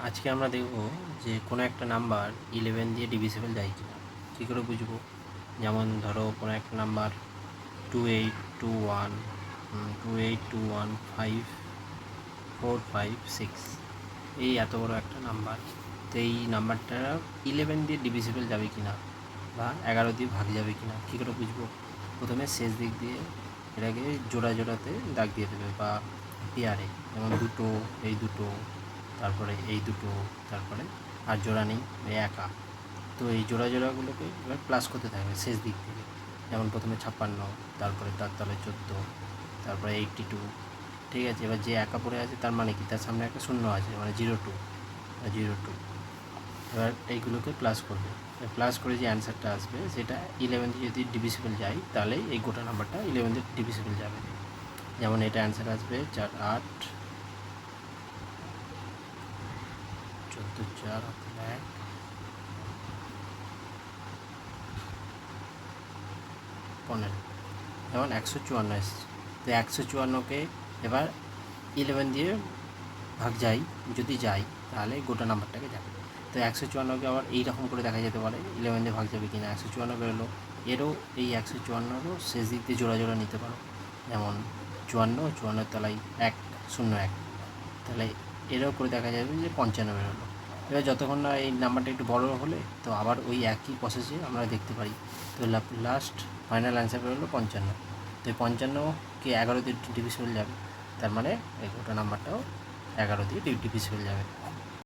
আজকে আমরা দেখব যে কোনো একটা নাম্বার 11 দিয়ে ডিভিজিবল যায় কিনা। কী করে বুঝবো? যেমন ধরো কোনো একটা নাম্বার 2821 এই এত বড় একটা নাম্বার। তো এই নাম্বারটা 11 দিয়ে ডিভিজিবল যাবে কিনা বা 11 দিয়ে ভাগ যাবে কিনা কী করে বুঝবো? প্রথমে শেষ দিক দিয়ে এটাকে জোড়াতে দাগ দিয়ে দেবে বা পেয়ারে, যেমন দুটো, এই দুটো, তারপরে এই দুটো, তারপরে আর জোড়া নেই, এই একা। তো এই জোড়াগুলোকে এবার প্লাস করতে থাকবে শেষ দিক থেকে। যেমন প্রথমে 56, তারপরে তার তলে 14, তারপরে 82। ঠিক আছে, এবার যে একা পড়ে আছে তার মানে কি, তার সামনে একটা শূন্য আছে, মানে 02। এবার এইগুলোকে প্লাস করবে। প্লাস করে যে অ্যান্সারটা আসবে সেটা 11 দিয়ে যদি ডিভিজিবল যায় তাহলে এই গোটা নাম্বারটা 11 দিয়ে ডিভিজিবল যাবে। যেমন এটা অ্যান্সার আসবে 4 8 14 4 1 15। যেমন 154 এসছে। তো 154কে এবার 11 দিয়ে ভাগ যদি যাই তাহলে গোটা নাম্বারটাকে যাবে। তো 154কে আবার এইরকম করে দেখা যেতে পারে 11 দিয়ে ভাগ যাবে কিনা। 154 বেরোলো, এরও এই 154রও শেষ দিক দিয়ে জোড়া নিতে পারো। যেমন 54 তলায় 101, তাহলে এরও করে দেখা যাবে যে 55 বেরোলো। এবার যতক্ষণ না এই নাম্বারটা একটু বড় হলে তো আবার ওই একই প্রসেসে আমরা দেখতে পারি। তো লাস্ট ফাইনাল অ্যান্সার বেরোলো 55। তো এই 55কে 11 দিয়ে ডিভিজিবল যাবে, তার মানে এই গোটা নাম্বারটাও 11 দিয়ে ডিভিজিবল যাবে।